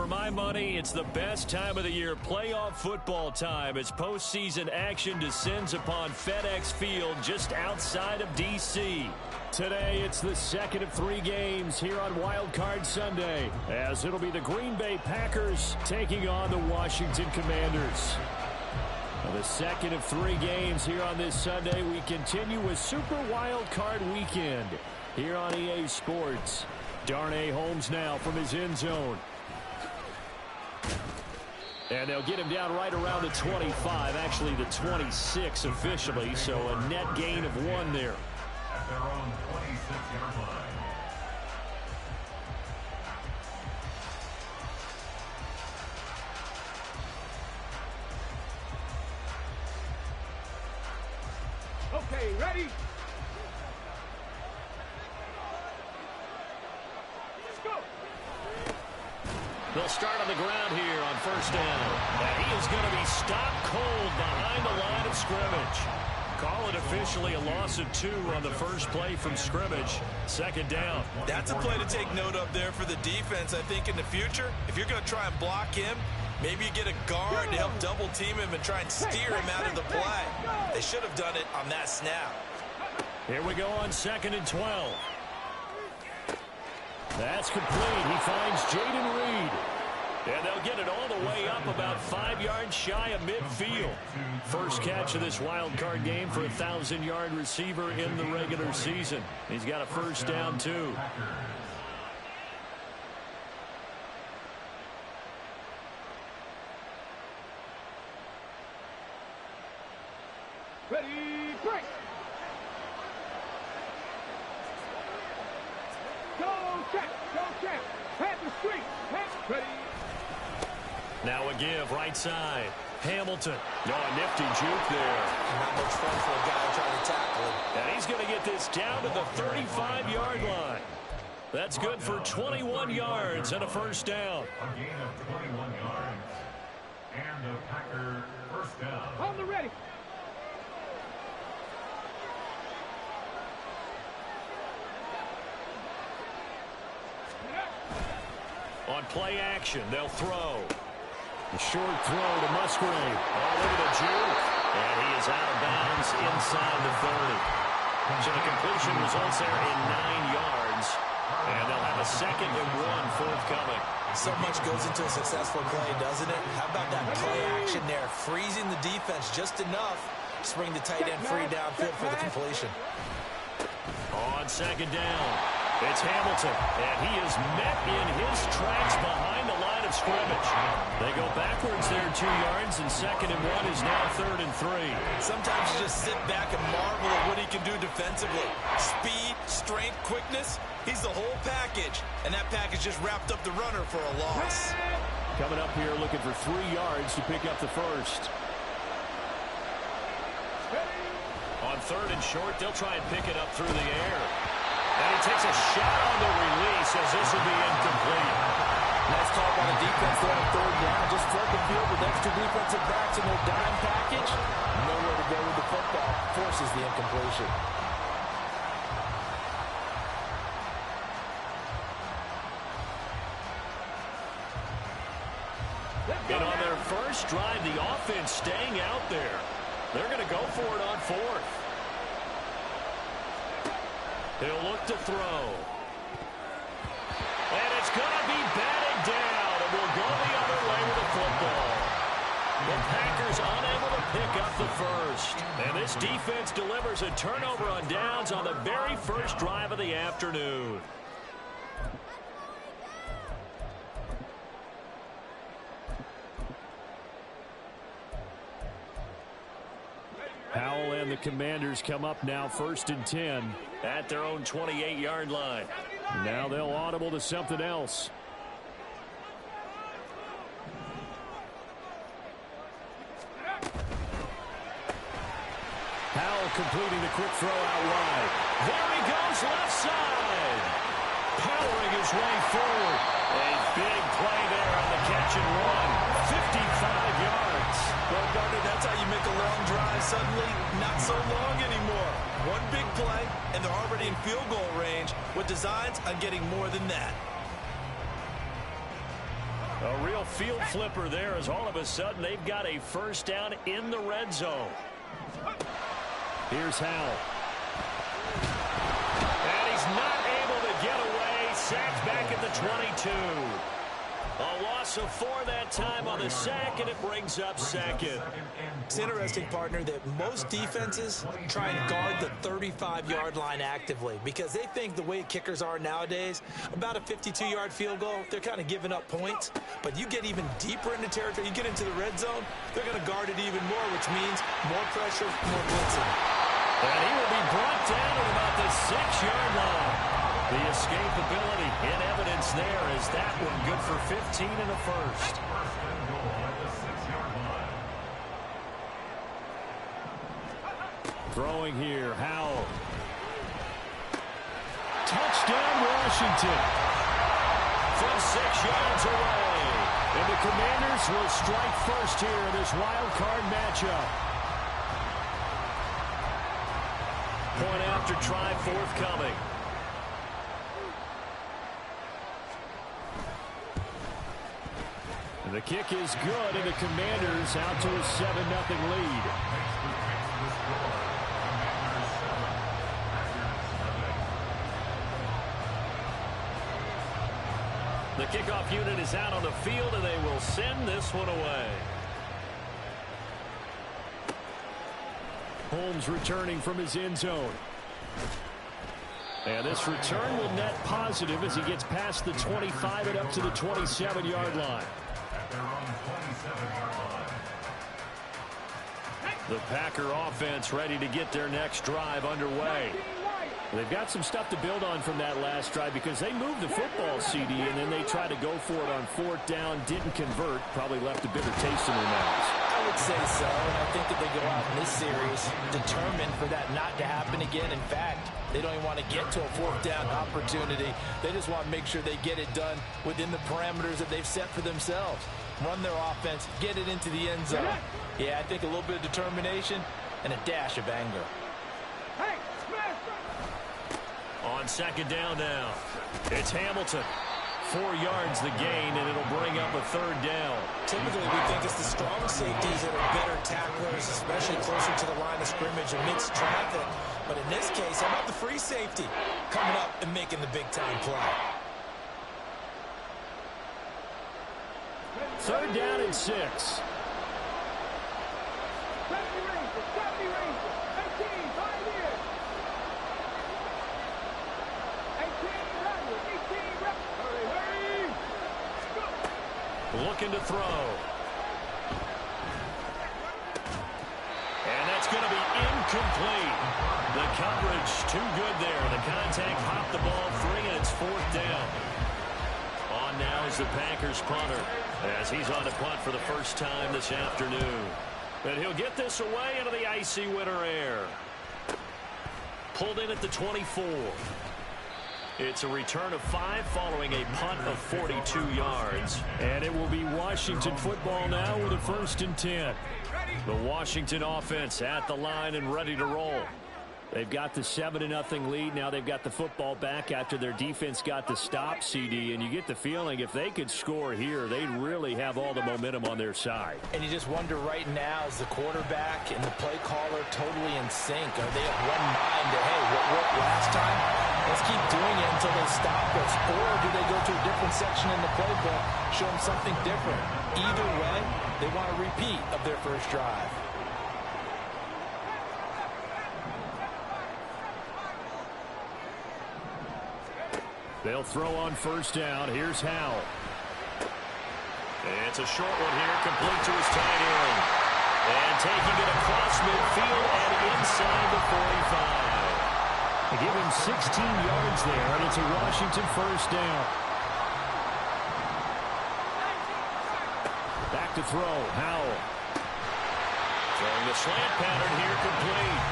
For my money, it's the best time of the year, playoff football time, as postseason action descends upon FedEx Field just outside of D.C. Today, it's the second of 3 games here on Wild Card Sunday, as it'll be the Green Bay Packers taking on the Washington Commanders. The second of 3 games here on this Sunday, we continue with Super Wild Card Weekend here on EA Sports. Darnay Holmes now from his end zone. And they'll get him down right around the 25, actually the 26 officially, so a net gain of 1 there. At their own 26-yard line. Okay, ready? Let's go. They'll start on the ground here on first down. And he is going to be stopped cold behind the line of scrimmage. Call it officially a loss of 2 on the first play from scrimmage. Second down. That's a play to take note of there for the defense. I think in the future, if you're going to try and block him, maybe you get a guard to help double team him and try and steer him out of the play. They should have done it on that snap. Here we go on 2nd and 12. That's complete. He finds Jaden Reed. And they'll get it all the way up about 5 yards shy of midfield. First catch of this wild card game for a 1,000-yard receiver in the regular season. He's got a first down, too. Ready, break. Go check, head the street, head ready. Now a give right side. Hamilton. No, a nifty juke there. Not much fun for a guy trying to tackle him. And he's going to get this down to the 35-yard line. That's good for 21 yards and a first down. A gain of 21 yards. And the Packer first down. On the ready. On play action, they'll throw. A short throw to Musgrave. All over the juke. And he is out of bounds inside the 30. So the completion results there in 9 yards. And they'll have a 2nd and 1 forthcoming. So much goes into a successful play, doesn't it? How about that play action there? Freezing the defense just enough to bring the tight end free downfield for the completion. On 2nd down, it's Hamilton. And he is met in his tracks behind the line of scrimmage. They go backwards there 2 yards, and 2nd and 1 is now 3rd and 3. Sometimes you just sit back and marvel at what he can do defensively. Speed, strength, quickness. He's the whole package. And that package just wrapped up the runner for a loss. Coming up here looking for 3 yards to pick up the first. On 3rd and short, they'll try and pick it up through the air. And he takes a shot on the release as this will be incomplete. Nice call by the defense there on 3rd down. Just flood the field with extra defensive backs in their dime package. Nowhere to go with the football. Forces the incompletion. And on their first drive, the offense staying out there. They're going to go for it on 4th. He'll look to throw. And it's going to be batted down, and we'll go the other way with the football. The Packers unable to pick up the first. And this defense delivers a turnover on downs on the very first drive of the afternoon. Powell and the Commanders come up now 1st and 10 at their own 28-yard line. Now they'll audible to something else. Powell completing the quick throw out wide. There he goes left side. Powering his way forward. A big play there on the catch and run. 55 yards. Well, Gardner, that's how you make a long drive suddenly not so long anymore. One big play, and they're already in field goal range with designs on getting more than that. A real field flipper there as all of a sudden they've got a first down in the red zone. Here's Howell. And he's not able to get away. Sacked back at the 22. A loss of 4 that time on the sack, and it brings up second. It's interesting, partner, that most defenses try and guard the 35-yard line actively because they think the way kickers are nowadays, about a 52-yard field goal, they're kind of giving up points. But you get even deeper into territory, you get into the red zone, they're going to guard it even more, which means more pressure, more blitzing. And he will be brought down at about the 6-yard line. The escapability in evidence there is that one good for 15 in the first. Throwing here, Howell. Touchdown, Washington. From 6 yards away. And the Commanders will strike first here in this wild card matchup. Point after try forthcoming. And the kick is good, and the Commanders out to a 7-0 lead. The kickoff unit is out on the field, and they will send this one away. Holmes returning from his end zone. And this return will net positive as he gets past the 25 and up to the 27-yard line. The Packer offense ready to get their next drive underway. They've got some stuff to build on from that last drive because they moved the football, CD, and then they tried to go for it on 4th down, didn't convert, probably left a bitter taste in their mouths. I would say so, and I think that they go out in this series determined for that not to happen again. In fact, they don't even want to get to a 4th down opportunity. They just want to make sure they get it done within the parameters that they've set for themselves. Run their offense, get it into the end zone. Yeah, I think a little bit of determination and a dash of anger. On 2nd down now, it's Hamilton. 4 yards the gain, and it'll bring up a 3rd down. Typically, we think it's the strong safeties that are better tacklers, especially closer to the line of scrimmage amidst traffic. But in this case, how about the free safety coming up and making the big-time play? 3rd down and 6. Looking to throw. And that's going to be incomplete. The coverage too good there. The contact popped the ball free, and it's 4th down. On now is the Packers punter as he's on to punt for the first time this afternoon. And he'll get this away into the icy winter air. Pulled in at the 24. It's a return of 5 following a punt of 42 yards. And it will be Washington football now with a 1st and 10. The Washington offense at the line and ready to roll. They've got the 7-0 lead. Now they've got the football back after their defense got the stop, CD. And you get the feeling if they could score here, they'd really have all the momentum on their side. And you just wonder right now, is the quarterback and the play caller totally in sync? Are they of one mind that, hey, what worked last time? Let's keep doing it until they stop us. Or do they go to a different section in the playbook, show them something different? Either way, they want a repeat of their first drive. They'll throw on 1st down. Here's Howell. It's a short one here, complete to his tight end. And taking it across midfield and inside the 45. They give him 16 yards there, and it's a Washington 1st down. Back to throw, Howell. Throwing the slant pattern here, complete.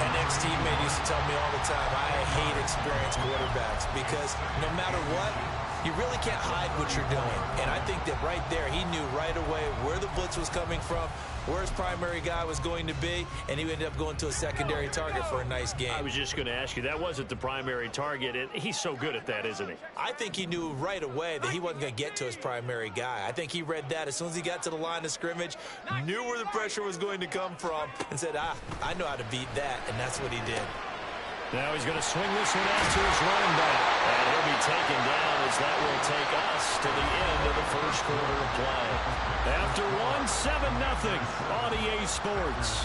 My next teammate used to tell me all the time, I hate experienced quarterbacks because no matter what, you really can't hide what you're doing. And I think that right there, he knew right away where the blitz was coming from, where his primary guy was going to be, and he ended up going to a secondary target for a nice game. I was just going to ask you, that wasn't the primary target, and he's so good at that, isn't he? I think he knew right away that he wasn't going to get to his primary guy. I think he read that as soon as he got to the line of scrimmage, knew where the pressure was going to come from, and said, I know how to beat that, and that's what he did. Now he's going to swing this one out to his running back. And he'll be taken down as that will take us to the end of the first quarter of play. After one, 7-0 on EA Sports.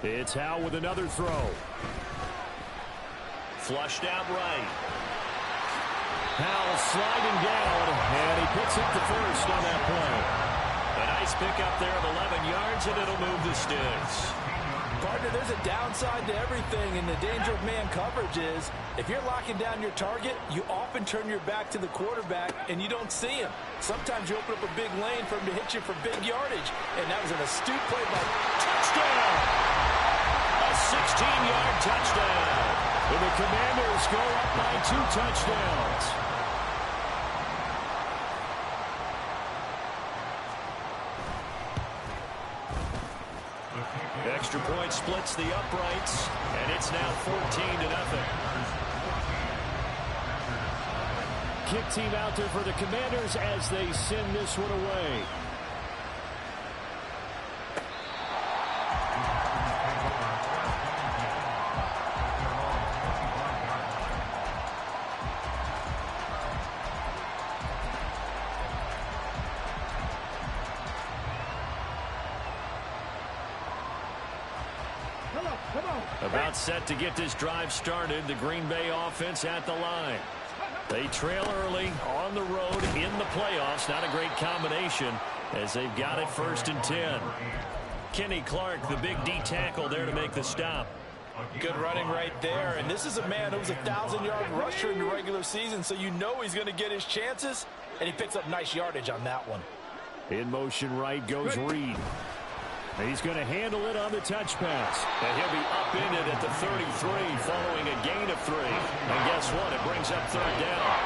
It's Howell with another throw. Flushed out right. Howell sliding down, and he picks up the first on that play. A nice pickup there of 11 yards, and it'll move the sticks. Partner, there's a downside to everything, and the danger of man coverage is if you're locking down your target, you often turn your back to the quarterback, and you don't see him. Sometimes you open up a big lane for him to hit you for big yardage, and that was an astute play by touchdown. A 16-yard touchdown. And the Commanders go up by 2 touchdowns. Extra point splits the uprights, and it's now 14-0. Kick team out there for the Commanders as they send this one away. About set to get this drive started. The Green Bay offense at the line. They trail early on the road in the playoffs. Not a great combination as they've got it 1st and 10. Kenny Clark, the big D tackle there to make the stop. Good running right there. And this is a man who was a 1,000-yard rusher in the regular season, so you know he's going to get his chances. And he picks up nice yardage on that one. In motion right goes Reed. He's going to handle it on the touch pass. And he'll be upended at the 33 following a gain of 3. And guess what? It brings up 3rd down.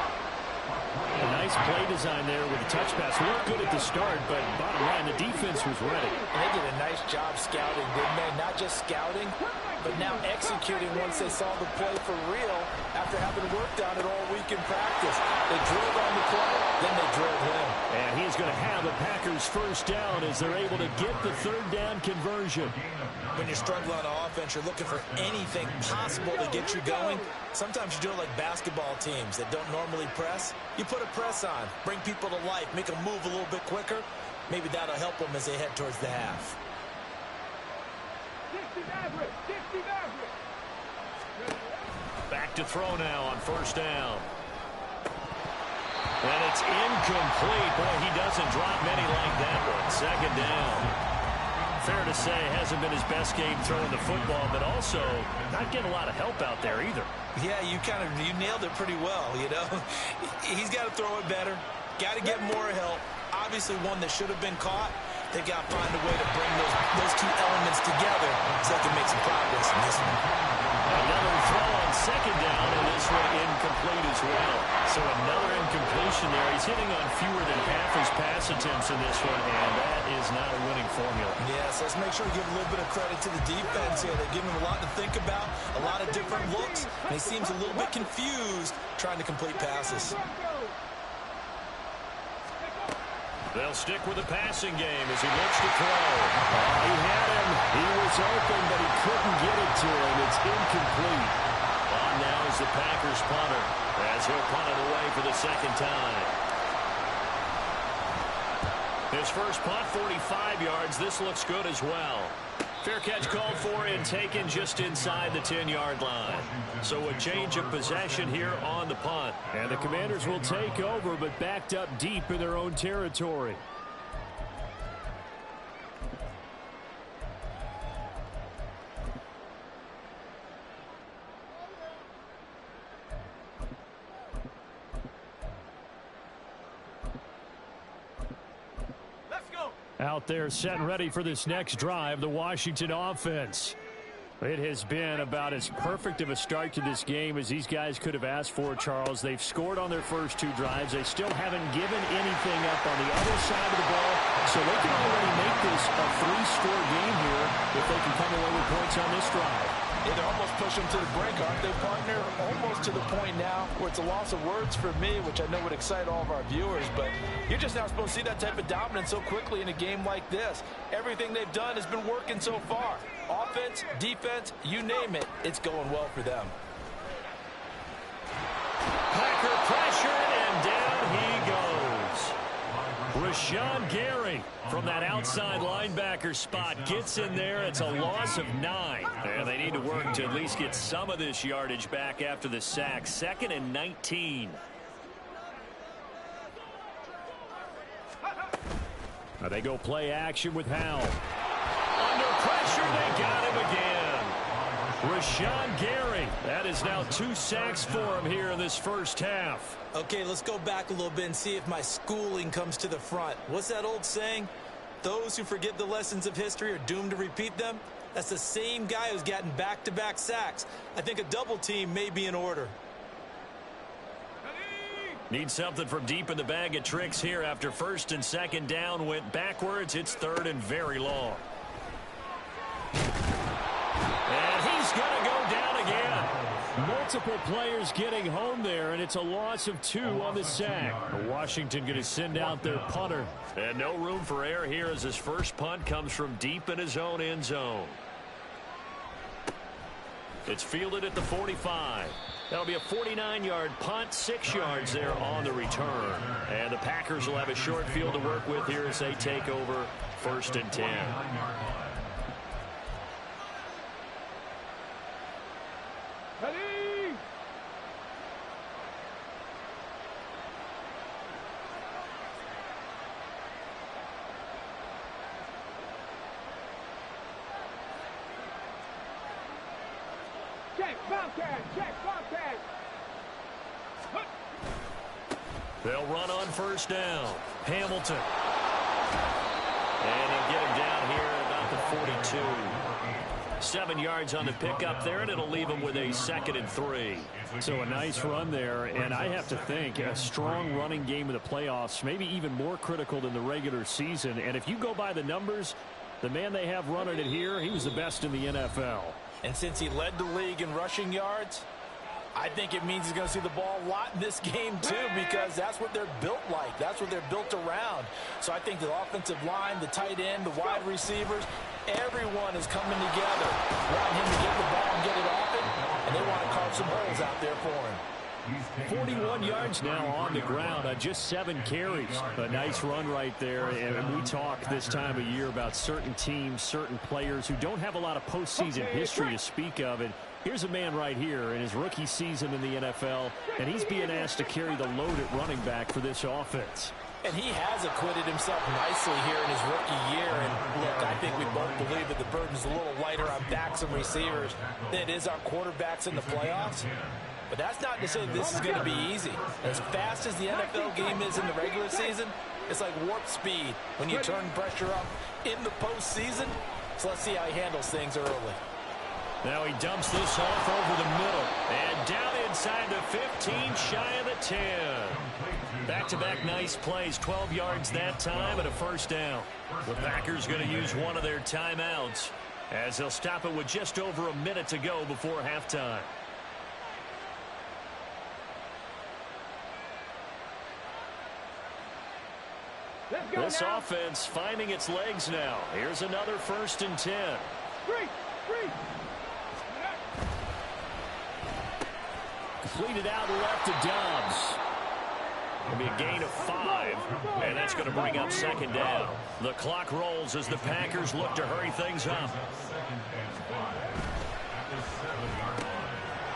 A nice play design there with the touch pass. Looked good at the start, but bottom line, the defense was ready. They did a nice job scouting, didn't they? Not just scouting, but now executing once they saw the play for real after having worked on it all week in practice. They drilled on the play, then they drilled him. And he's going to have the Packers 1st down as they're able to get the 3rd down conversion. When you're struggling on offense, you're looking for anything possible to get you going. Sometimes you do it like basketball teams that don't normally press. You put a press on, bring people to life, make them move a little bit quicker. Maybe that'll help them as they head towards the half. Back to throw now on 1st down. And it's incomplete. Boy, he doesn't drop many like that one. 2nd down. Fair to say, hasn't been his best game throwing the football, but also not getting a lot of help out there either. Yeah, you nailed it pretty well, you know. He's got to throw it better. Got to get more help. Obviously one that should have been caught. They've got to find a way to bring those 2 elements together so they can make some progress in this one. Another throw on 2nd down, and this one incomplete as well. So another incompletion there. He's hitting on fewer than half his pass attempts in this one, and that is not a winning formula. Yes, let's make sure we give a little bit of credit to the defense here. They're giving him a lot to think about, a lot of different looks, and he seems a little bit confused trying to complete passes. They'll stick with the passing game as he looks to throw. He had him. He was open, but he couldn't get it to him. It's incomplete. On now is the Packers punter as he'll punt it away for the 2nd time. His first punt, 45 yards. This looks good as well. Fair catch called for and taken just inside the 10-yard line. So a change of possession here on the punt. And the Commanders will take over, but backed up deep in their own territory. Out there set and ready for this next drive, the Washington offense. It has been about as perfect of a start to this game as these guys could have asked for, Charles. They've scored on their first 2 drives. They still haven't given anything up on the other side of the ball, so they can already make this a 3-score game here if they can come away with points on this drive. Yeah, they're almost pushing them to the brink, aren't they, partner? Almost to the point now where it's a loss of words for me, which I know would excite all of our viewers, but you're just not supposed to see that type of dominance so quickly in a game like this. Everything they've done has been working so far. Offense, defense, you name it, it's going well for them. Packer pressure, and down he goes. Rashawn Gary from that outside linebacker spot gets in there. It's a loss of 9. And they need to work to at least get some of this yardage back after the sack. 2nd and 19. Now they go play action with Howell. Under pressure, they got him again. Rashawn Gary. That is now 2 sacks for him here in this first half. Okay, let's go back a little bit and see if my schooling comes to the front. What's that old saying? Those who forget the lessons of history are doomed to repeat them. That's the same guy who's gotten back-to-back sacks. I think a double team may be in order. Need something from deep in the bag of tricks here after 1st and 2nd down went backwards. It's 3rd and very long. And he's going to go down again. Multiple players getting home there, and it's a loss of 2 on the sack. Washington going to send out their punter. And no room for error here as his first punt comes from deep in his own end zone. It's fielded at the 45. That'll be a 49-yard punt, 6 yards there on the return. And the Packers will have a short field to work with here as they take over 1st and 10. Ready? Check, Bobcat, check, Bobcat. They'll run on 1st down. Hamilton. And they'll get him down here at about the 42. 7 yards on the pickup there, and it'll leave him with a 2nd and 3. So a nice run there, and I have to think a strong running game in the playoffs, maybe even more critical than the regular season. And if you go by the numbers, the man they have running it here, he was the best in the NFL. And since he led the league in rushing yards, I think it means he's going to see the ball a lot in this game, too, because that's what they're built like. That's what they're built around. So I think the offensive line, the tight end, the wide receivers, everyone is coming together, wanting him to get the ball and get it often, and they want to carve some holes out there for him. 41 yards now on the ground on just 7 carries. A nice run right there. And we talk this time of year about certain teams, certain players who don't have a lot of postseason history to speak of. And here's a man right here in his rookie season in the NFL, and he's being asked to carry the load at running back for this offense. And he has acquitted himself nicely here in his rookie year. And look, I think we both believe that the burden's a little lighter on backs and receivers than it is on quarterbacks in the playoffs. But that's not to say this is going to be easy. As fast as the NFL game is in the regular season, it's like warp speed when you turn pressure up in the postseason. So let's see how he handles things early. Now he dumps this off over the middle. And down inside the 15, shy of the 10. Back-to-back nice plays, 12 yards that time and a 1st down. The Packers going to use one of their timeouts as they'll stop it with just over a minute to go before halftime. Let's go This now. offense finding its legs now. Here's another 1st and 10. Three. Completed out left to Dobbs. It'll be a gain of 5, and that's going to bring up 2nd down. The clock rolls as the Packers look to hurry things up.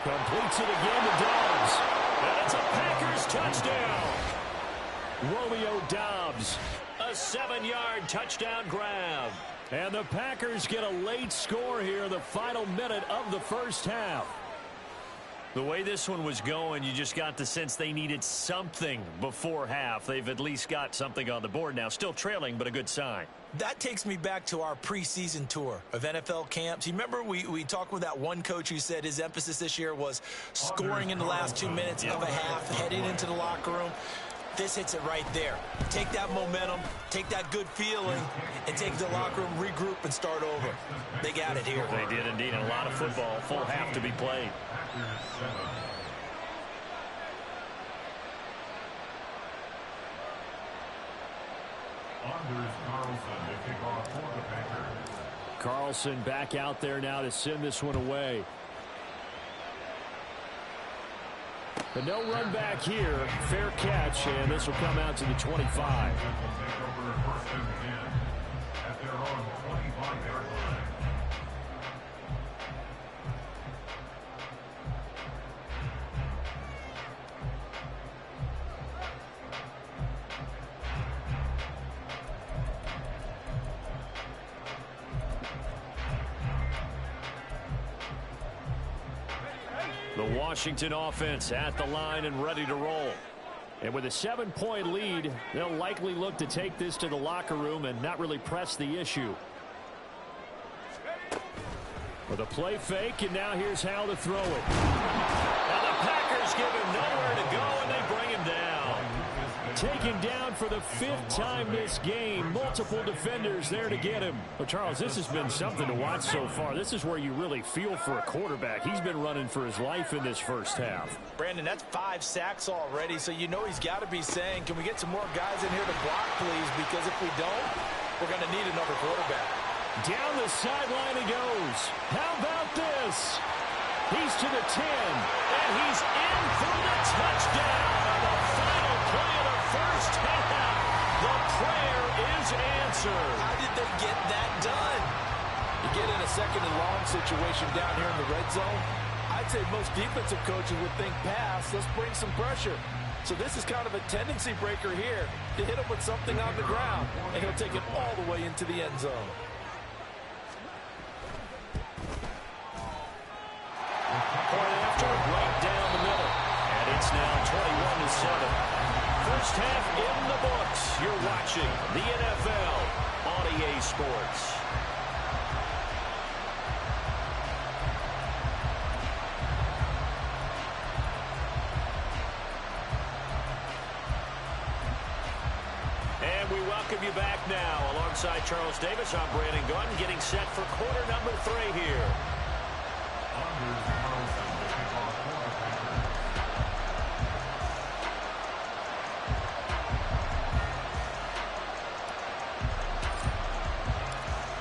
Completes it again to Dobbs. And it's a Packers touchdown. Romeo Dobbs, a 7-yard touchdown grab. And the Packers get a late score here in the final minute of the first half. The way this one was going, you just got the sense they needed something before half. They've at least got something on the board now. Still trailing, but a good sign. That takes me back to our preseason tour of NFL camps. You remember we talked with that one coach who said his emphasis this year was scoring in the last 2 minutes of a half, heading into the locker room. This hits it right there. Take that momentum, take that good feeling, and take the locker room, regroup, and start over. They got it here. They did indeed. A lot of football, full half to be played. Carlson back out there now to send this one away. But no run back here. Fair catch, and this will come out to the 25. The Washington offense at the line and ready to roll. And with a 7-point lead, they'll likely look to take this to the locker room and not really press the issue. With a play fake, and now here's how to throw it. Now the Packers give him nowhere to go, and they bring him down. Taken down for the 5th time this game. Multiple defenders there to get him. But Charles, this has been something to watch so far. This is where you really feel for a quarterback. He's been running for his life in this first half. Brandon, that's 5 sacks already, so you know he's got to be saying, can we get some more guys in here to block, please? Because if we don't, we're going to need another quarterback. Down the sideline he goes. How about this? He's to the 10, and he's in for the touchdown. The final play of the first half. The prayer is answered. How did they get that done? You get in a second and long situation down here in the red zone. I'd say most defensive coaches would think pass. Let's bring some pressure. So this is kind of a tendency breaker here to hit him with something on the ground, and he'll take it all the way into the end zone. Point after, right down the middle. And it's now 21-7. First half in the books. You're watching the NFL on EA Sports. And we welcome you back now. Alongside Charles Davis, I'm Brandon Gunn, getting set for quarter number 3 here.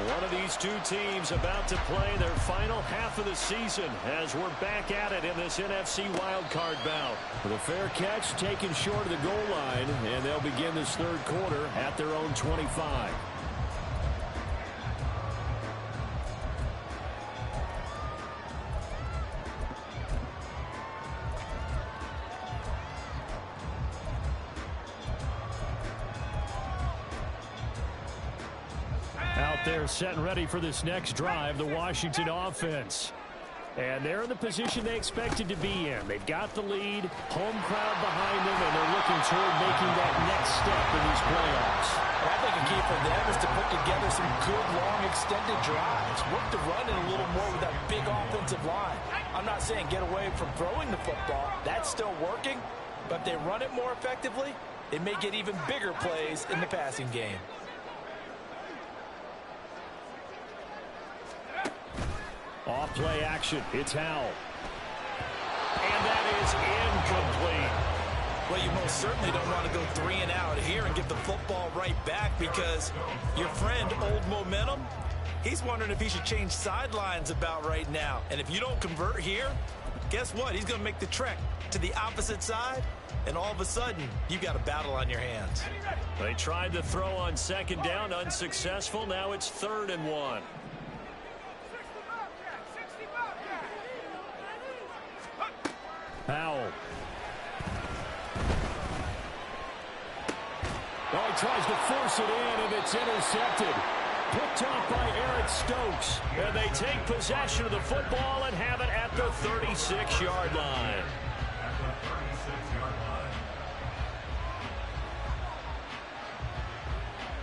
One of these two teams about to play their final half of the season as we're back at it in this NFC wildcard bout. With a fair catch taken short of the goal line, and they'll begin this third quarter at their own 25. They're set and ready for this next drive, the Washington offense. And they're in the position they expected to be in. They've got the lead, home crowd behind them, and they're looking toward making that next step in these playoffs. I think the key for them is to put together some good, long, extended drives. Work the run in a little more with that big offensive line. I'm not saying get away from throwing the football. That's still working. But if they run it more effectively, they may get even bigger plays in the passing game. Off play action. It's Howell. And that is incomplete. Well, you most certainly don't want to go 3 and out here and give the football right back because your friend, Old Momentum, he's wondering if he should change sidelines about right now. And if you don't convert here, guess what? He's going to make the trek to the opposite side, and all of a sudden, you've got a battle on your hands. They tried to throw on second down, unsuccessful. Now it's 3rd and 1. Howell. Oh, he tries to force it in, and it's intercepted. picked off by Eric Stokes. And they take possession of the football and have it at the 36-yard line. At the 36-yard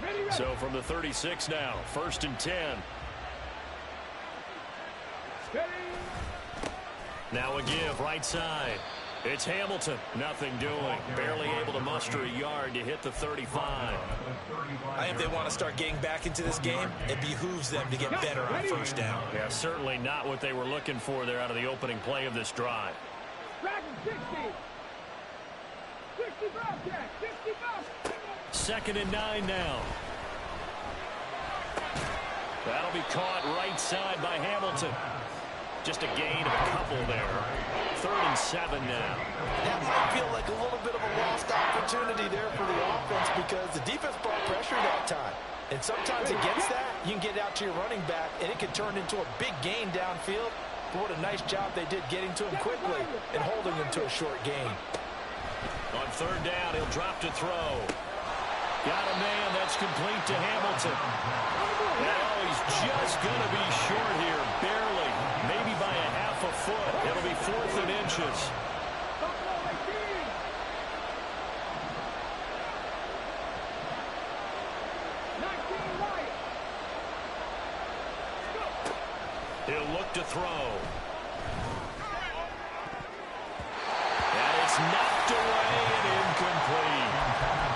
line. So from the 36 now, 1st and 10. Now a give, right side. It's Hamilton. Nothing doing. Barely able to muster a yard to hit the 35. I think if they want to start getting back into this game, it behooves them to get better on 1st down. Yeah, certainly not what they were looking for there out of the opening play of this drive. 2nd and 9 now. That'll be caught right side by Hamilton. Just a gain of a couple there. 3rd and 7 now. That might feel like a little bit of a lost opportunity there for the offense because the defense brought pressure that time. And sometimes against that, you can get out to your running back, and it can turn into a big gain downfield. But what a nice job they did getting to him quickly and holding him to a short gain. On 3rd down, he'll drop to throw. Got a man that's complete to Hamilton. Now he's just going to be short here, barely. Maybe by a half a foot. It'll be 4th and inches. He'll look to throw. And it's knocked away and incomplete.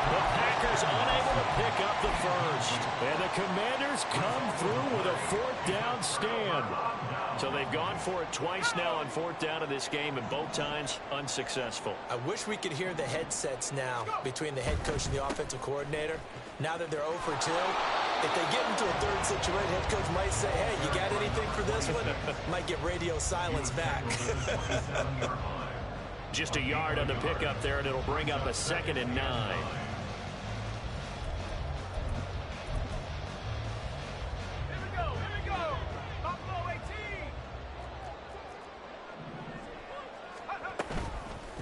The Packers unable to pick up the first. And the Commanders come through with a 4th down stand. So they've gone for it twice now on 4th down in this game, and both times unsuccessful. I wish we could hear the headsets now between the head coach and the offensive coordinator. Now that they're 0 for 2, if they get into a 3rd situation, head coach might say, hey, you got anything for this one? Might get radio silence back. Just a yard on the pickup there, and it'll bring up a 2nd and 9.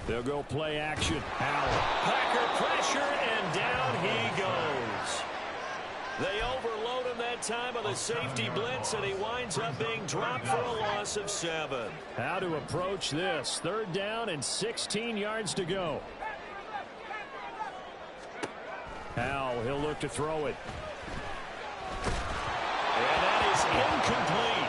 They'll go play action. Howell. Packer pressure, and down he goes. They overload him that time on the safety blitz, and he winds up being dropped for a loss of 7. How to approach this? 3rd down and 16 yards to go. Howell, he'll look to throw it. And that is incomplete.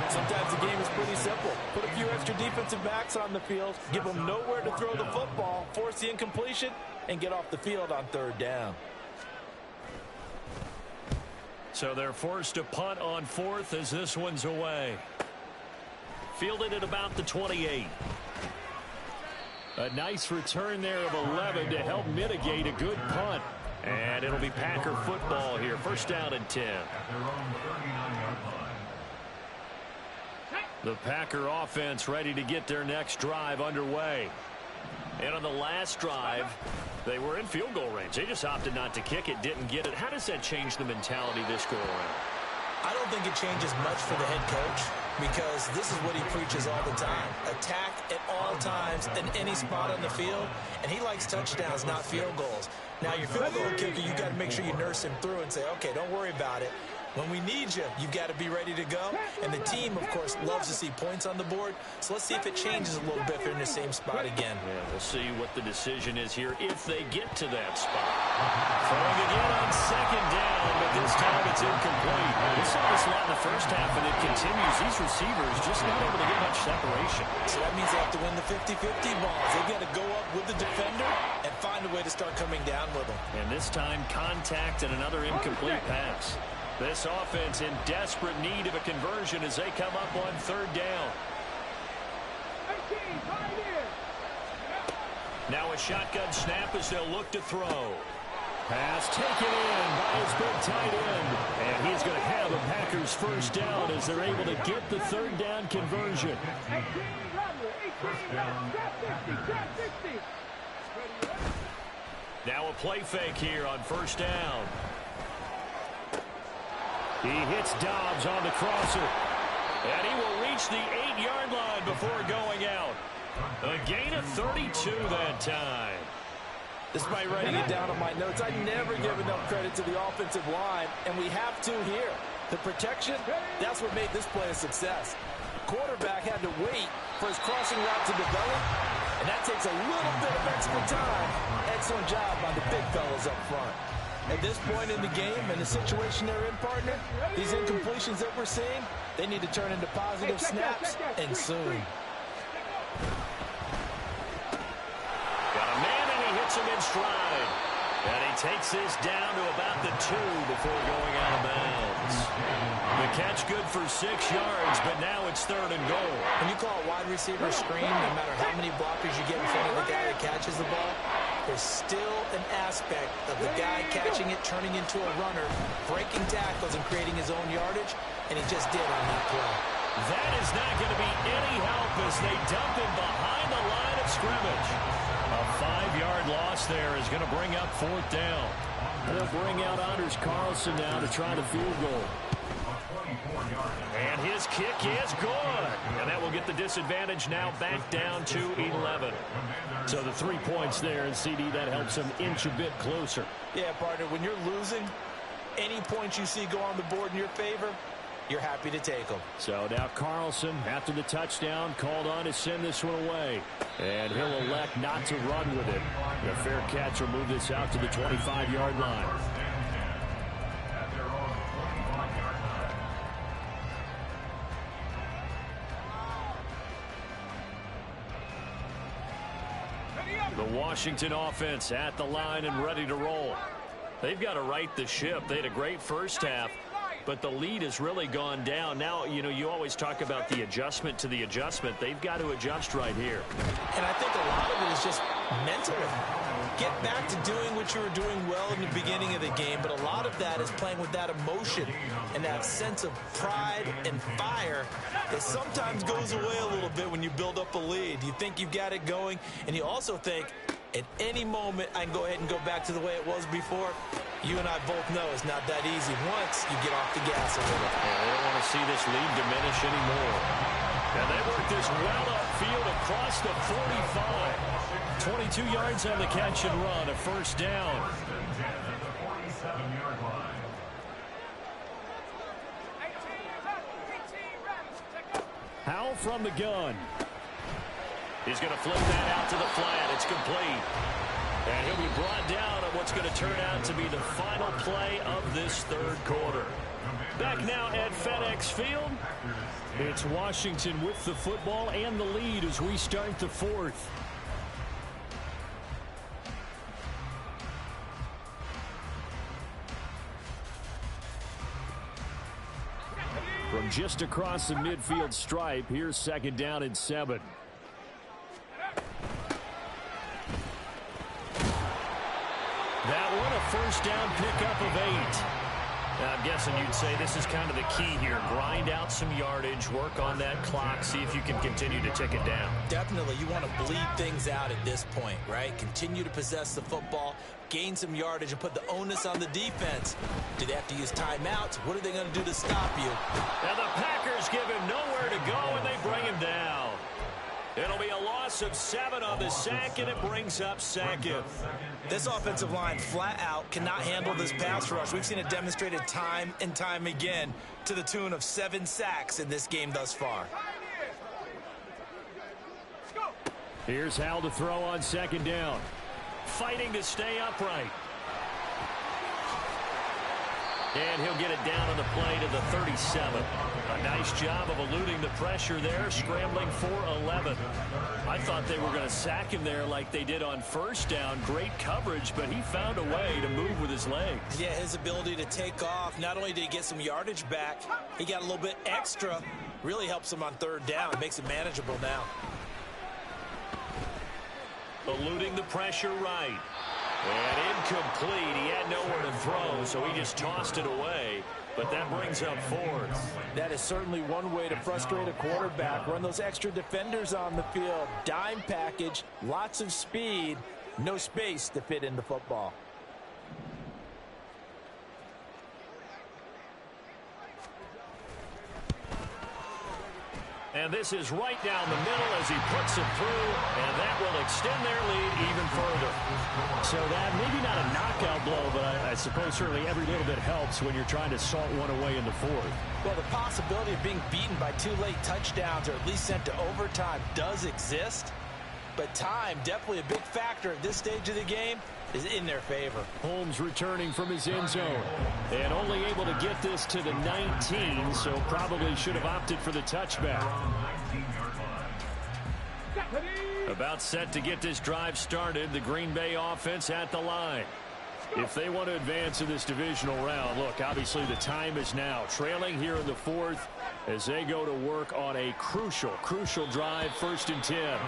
Sometimes the game is pretty simple. Put a few extra defensive backs on the field, give them nowhere to throw the football, force the incompletion, and get off the field on 3rd down. So they're forced to punt on 4th as this one's away. Fielded at about the 28. A nice return there of 11 to help mitigate a good punt. And it'll be Packer football here. 1st down and 10. The Packer offense ready to get their next drive underway. And on the last drive, they were in field goal range. They just opted not to kick it, didn't get it. How does that change the mentality this go around? I don't think it changes much for the head coach because this is what he preaches all the time. Attack at all times in any spot on the field, and he likes touchdowns, not field goals. Now, your field goal kicker, you got to make sure you nurse him through and say, okay, don't worry about it. When we need you, you've got to be ready to go. And the team, of course, loves to see points on the board. So let's see if it changes a little bit if they're in the same spot again. Yeah, we'll see what the decision is here if they get to that spot. Throwing again on 2nd down, but this time it's incomplete. We saw this a lot in the first half, and it continues. These receivers just not able to get much separation. So that means they have to win the 50-50 balls. They've got to go up with the defender and find a way to start coming down with them. And this time, contact and another incomplete pass. This offense in desperate need of a conversion as they come up on 3rd down. Now a shotgun snap as they'll look to throw. Pass taken in by his big tight end. And he's going to have a Packers 1st down as they're able to get the 3rd down conversion. Now a play fake here on 1st down. He hits Dobbs on the crosser. And he will reach the 8-yard line before going out. A gain of 32 that time. Despite writing it down on my notes, I never give enough credit to the offensive line, and we have to here. The protection, that's what made this play a success. Quarterback had to wait for his crossing route to develop, and that takes a little bit of extra time. Excellent job by the big fellas up front. At this point in the game and the situation they're in, partner, these incompletions that we're seeing, they need to turn into positive snaps, and soon. Got a man, and he hits him in stride. And he takes this down to about the 2 before going out of bounds. The catch good for 6 yards, but now it's 3rd and goal. When you call a wide receiver screen, no matter how many blockers you get in front of the guy that catches the ball, there's still an aspect of the guy catching it, turning into a runner, breaking tackles and creating his own yardage, and he just did on that play. That is not going to be any help as they dump him behind the line of scrimmage. A 5-yard loss there is going to bring up 4th down. They'll bring out Anders Carlson now to try the field goal. And his kick is good. And that will get the disadvantage now back down to 11. So the 3 points there, and CD, that helps him inch a bit closer. Yeah, partner, when you're losing, any points you see go on the board in your favor, you're happy to take them. So now Carlson, after the touchdown, called on to send this one away. And he'll elect not to run with it. The fair catch will move this out to the 25-yard line. The Washington offense at the line and ready to roll. They've got to right the ship. They had a great first half, but the lead has really gone down. Now, you know, you always talk about the adjustment to the adjustment. They've got to adjust right here. And I think a lot of it is just mentally. Get back to doing what you were doing well in the beginning of the game, but a lot of that is playing with that emotion and that sense of pride and fire that sometimes goes away a little bit when you build up a lead. You think you've got it going, and you also think at any moment I can go ahead and go back to the way it was before. You and I both know it's not that easy once you get off the gas a little. Yeah, they don't want to see this lead diminish anymore. And they work this well upfield across the 45. 22 yards on the catch and run, a first down. Howell from the gun. He's going to flip that out to the flat. It's complete. And he'll be brought down at what's going to turn out to be the final play of this third quarter. Back now at FedEx Field. It's Washington with the football and the lead as we start the fourth. From just across the midfield stripe, here's 2nd down and 7. That one, a first down pickup of 8. Now, I'm guessing you'd say this is kind of the key here. Grind out some yardage, work on that clock, see if you can continue to tick it down. Definitely. You want to bleed things out at this point, right? Continue to possess the football, gain some yardage, and put the onus on the defense. Do they have to use timeouts? What are they going to do to stop you? Now the Packers give him nowhere to go, and they bring him down. It'll be a loss of 7 on the sack, and it brings up 2nd. This offensive line flat out cannot handle this pass rush. We've seen it demonstrated time and time again to the tune of 7 sacks in this game thus far. Here's Howell to throw on 2nd down. Fighting to stay upright. And he'll get it down on the play to the 37. A nice job of eluding the pressure there, scrambling for 11. I thought they were going to sack him there like they did on first down. Great coverage, but he found a way to move with his legs. Yeah, his ability to take off. Not only did he get some yardage back, he got a little bit extra. Really helps him on 3rd down. It makes it manageable now. Eluding the pressure right. And incomplete. He had nowhere to throw, so he just tossed it away. But that brings up 4th. That is certainly one way to frustrate a quarterback. Run those extra defenders on the field. Dime package, lots of speed, no space to fit in the football. And this is right down the middle as he puts it through, and that will extend their lead even further. So that maybe not a knockout blow, but I suppose certainly every little bit helps when you're trying to salt one away in the fourth. Well, the possibility of being beaten by 2 late touchdowns or at least sent to overtime does exist. But time, definitely a big factor at this stage of the game, is in their favor. Holmes returning from his end zone. And only able to get this to the 19, so probably should have opted for the touchback. About set to get this drive started. The Green Bay offense at the line. If they want to advance in this divisional round, look, obviously the time is now. Trailing here in the fourth as they go to work on a crucial drive, 1st and 10.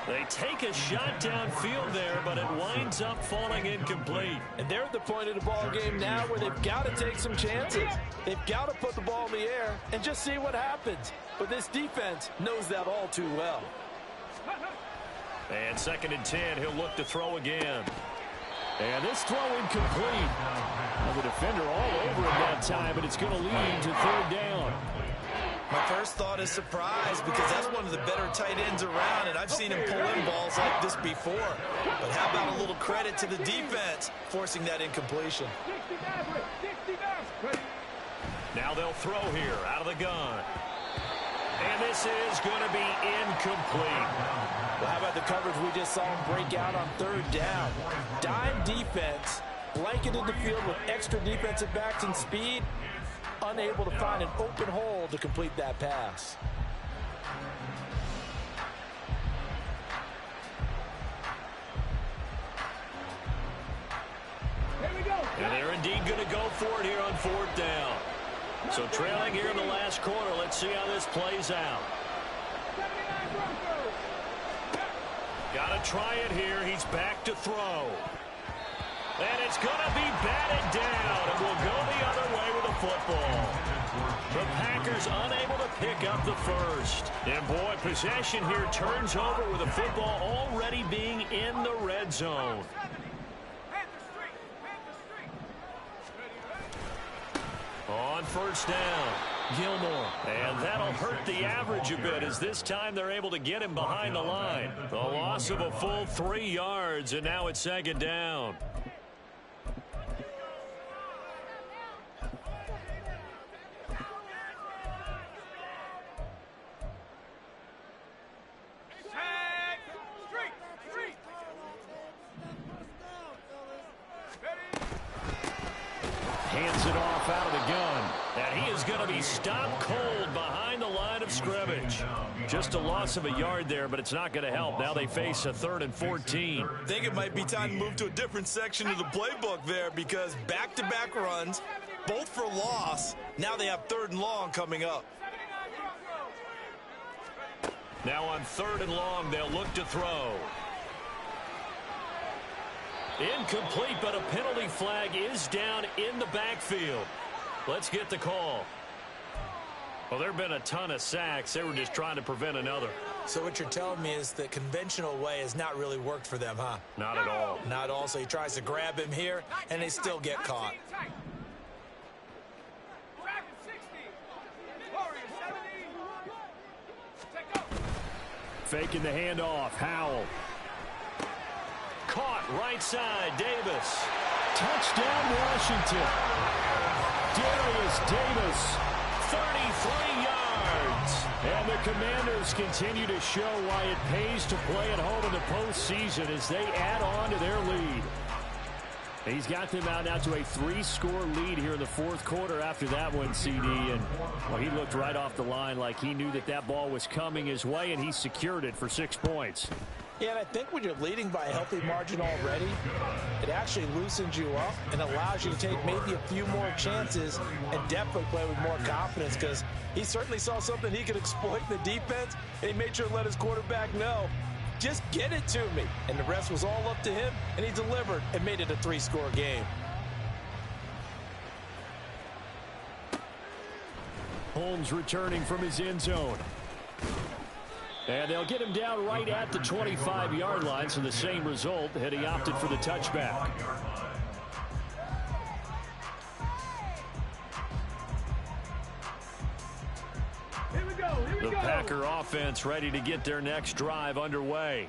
They take a shot downfield there, but it winds up falling incomplete. And they're at the point of the ball game now where they've got to take some chances. They've got to put the ball in the air and just see what happens. But this defense knows that all too well. And 2nd and 10, he'll look to throw again. And this throw incomplete. Well, the defender all over him that time, but it's going to lead to 3rd down. My first thought is surprise because that's one of the better tight ends around, and I've seen him pull in balls like this before. But how about a little credit to the defense forcing that incompletion? Now they'll throw here out of the gun. And this is going to be incomplete. Well, how about the coverage we just saw him break out on 3rd down? Dime defense, blanketed the field with extra defensive backs and speed, unable to find an open hole to complete that pass. And they're indeed going to go for it here on 4th down. So trailing here in the last quarter, let's see how this plays out. Got to try it here. He's back to throw. And it's going to be batted down, and we'll go the other way with the football. The Packers unable to pick up the first. And boy, possession here turns over with the football already being in the red zone. On 1st down, Gilmore. And that'll hurt the average a bit as this time they're able to get him behind the line. The loss of a full 3 yards, and now it's 2nd down. Hands it off out of the gun. And he is going to be stopped cold behind the line of scrimmage. Just a loss of a yard there, but it's not going to help. Now they face a 3rd and 14. I think it might be time to move to a different section of the playbook there because back-to-back runs, both for loss. Now they have 3rd and long coming up. Now on 3rd and long, they'll look to throw. Incomplete, but a penalty flag is down in the backfield. Let's get the call. Well, there have been a ton of sacks. They were just trying to prevent another. So what you're telling me is the conventional way has not really worked for them, huh? Not at all. Not at all. So he tries to grab him here, and they still get caught. Faking the handoff. Howell. Caught right side. Davis. Touchdown, Washington. Darius Davis, 33 yards. And the Commanders continue to show why it pays to play at home in the postseason as they add on to their lead. He's got them out now to a 3-score lead here in the 4th quarter after that one, CD. And well, he looked right off the line like he knew that that ball was coming his way, and he secured it for 6 points. Yeah, and I think when you're leading by a healthy margin already, it actually loosens you up and allows you to take maybe a few more chances and definitely play with more confidence because he certainly saw something he could exploit in the defense, and he made sure to let his quarterback know, just get it to me. And the rest was all up to him, and he delivered and made it a 3-score game. Holmes returning from his end zone. And they'll get him down right at the 25-yard line, so the same result had he opted for the touchback. The Packer offense ready to get their next drive underway.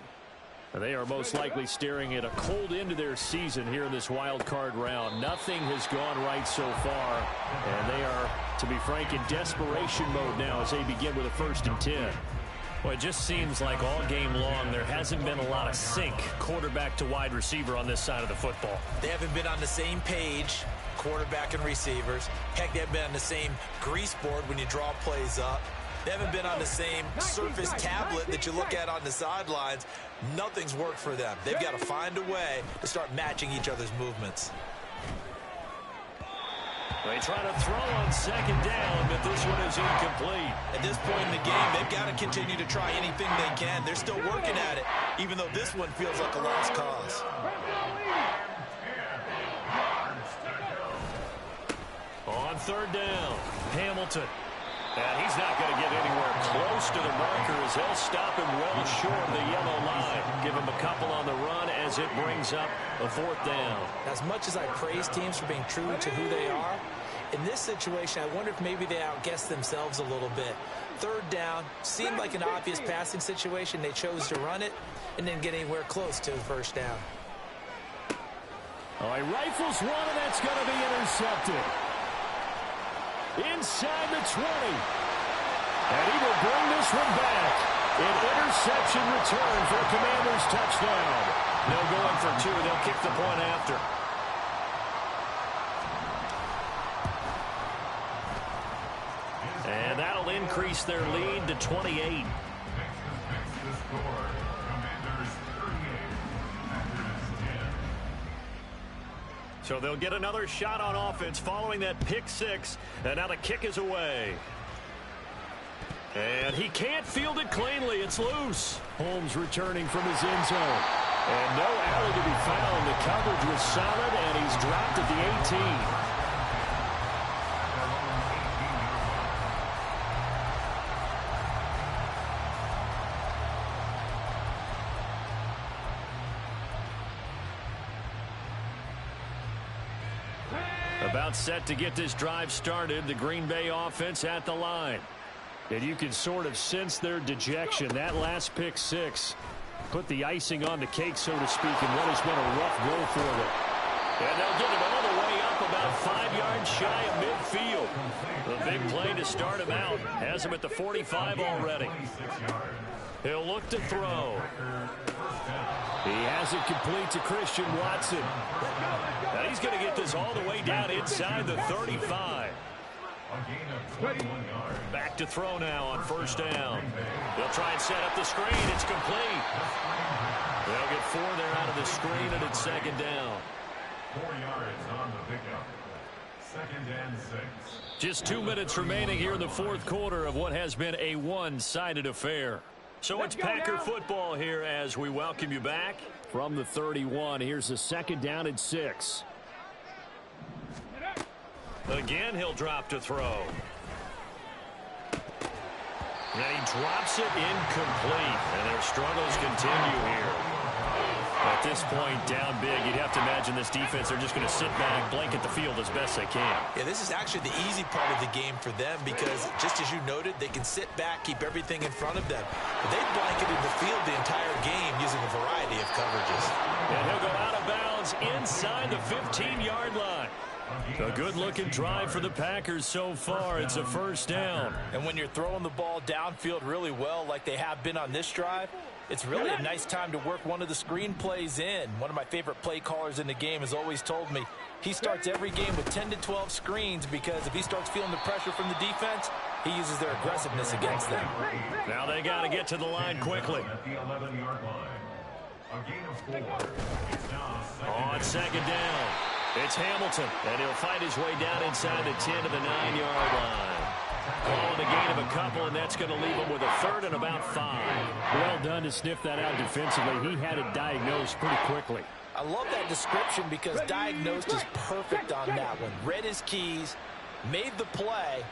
They are most likely staring at a cold end to their season here in this wild card round. Nothing has gone right so far, and they are, to be frank, in desperation mode now as they begin with a 1st and 10. Well, it just seems like all game long there hasn't been a lot of sync quarterback to wide receiver on this side of the football. They haven't been on the same page, quarterback and receivers. Heck, they haven't been on the same grease board when you draw plays up. They haven't been on the same Surface tablet that you look at on the sidelines. Nothing's worked for them. They've got to find a way to start matching each other's movements. They try to throw on 2nd down, but this one is incomplete. At this point in the game, they've got to continue to try anything they can. They're still working at it, even though this one feels like a lost cause. On 3rd down, Hamilton. And he's not going to get anywhere close to the marker as they'll stop him well short of the yellow line. Give him a couple on the run as it brings up a 4th down. As much as I praise teams for being true to who they are, in this situation, I wonder if maybe they outguessed themselves a little bit. 3rd down seemed like an obvious passing situation. They chose to run it and didn't get anywhere close to the 1st down. Oh, he rifles one, and that's going to be intercepted. Inside the 20. And he will bring this one back. An interception return for a Commanders touchdown. No going for 2. They'll kick the point after. And that'll increase their lead to 28. So they'll get another shot on offense following that pick 6. And now the kick is away. And he can't field it cleanly. It's loose. Holmes returning from his end zone. And no alley to be found. The coverage was solid, and he's dropped at the 18. About set to get this drive started. The Green Bay offense at the line. And you can sort of sense their dejection. That last pick 6 put the icing on the cake, so to speak, in what has been a rough go for them. And they'll get him all the way up about 5 yards shy of midfield. The big play to start him out. Has him at the 45 already. He'll look to throw. He has it complete to Christian Watson. Now he's going to get this all the way down inside the 35. Back to throw now on 1st down. They'll try and set up the screen. It's complete. They'll get 4 there out of the screen, and it's 2nd down. 4 yards on the pickup. 2nd and 6. Just 2 minutes remaining here in the 4th quarter of what has been a one-sided affair. So it's Packer football here as we welcome you back from the 31. Here's the 2nd down and 6. Again, he'll drop to throw. And he drops it incomplete. And their struggles continue here. At this point, down big, you'd have to imagine this defense, they're just going to sit back, blanket the field as best they can. Yeah, this is actually the easy part of the game for them because, just as you noted, they can sit back, keep everything in front of them. But they've blanketed the field the entire game using a variety of coverages. And he'll go out of bounds inside the 15-yard line. A good-looking drive for the Packers so far. It's a 1st down. And when you're throwing the ball downfield really well like they have been on this drive, it's really a nice time to work one of the screen plays in. One of my favorite play callers in the game has always told me he starts every game with 10 to 12 screens because if he starts feeling the pressure from the defense, he uses their aggressiveness against them. Now they got to get to the line quickly. At the 11-yard line. A gain of 4. It's now On 2nd down, it's Hamilton, and he'll fight his way down inside the 10 to the 9-yard line. Calling a gain of a couple, and that's going to leave him with a 3rd and about 5. Well done to sniff that out defensively. He had it diagnosed pretty quickly. I love that description because diagnosed is perfect on that one. Read his keys, made the play,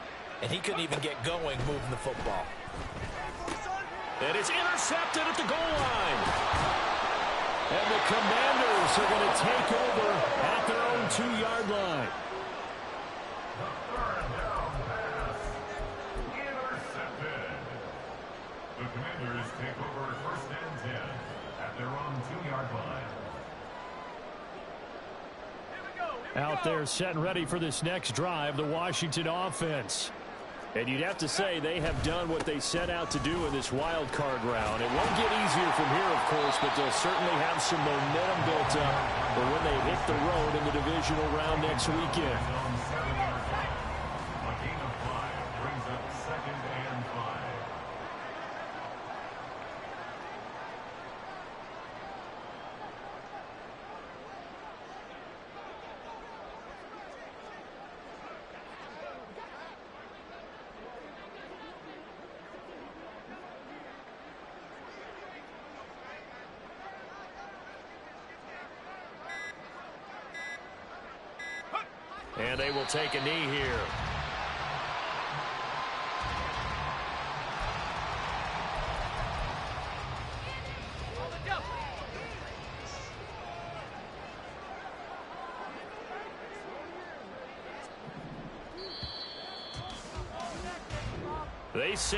and he couldn't even get going moving the football. And it's intercepted at the goal line. And the Commanders are going to take over at their own 2-yard line. The Commanders take over 1st and 10 at Their own 2-yard line. Out there set and ready for this next drive, the Washington offense. And you'd have to say they have done what they set out to do in this wild card round. It won't get easier from here, of course, but they'll certainly have some momentum built up for when they hit the road in the divisional round next weekend. A gain of 5 brings up 2nd and 5. And they will take a knee here. They set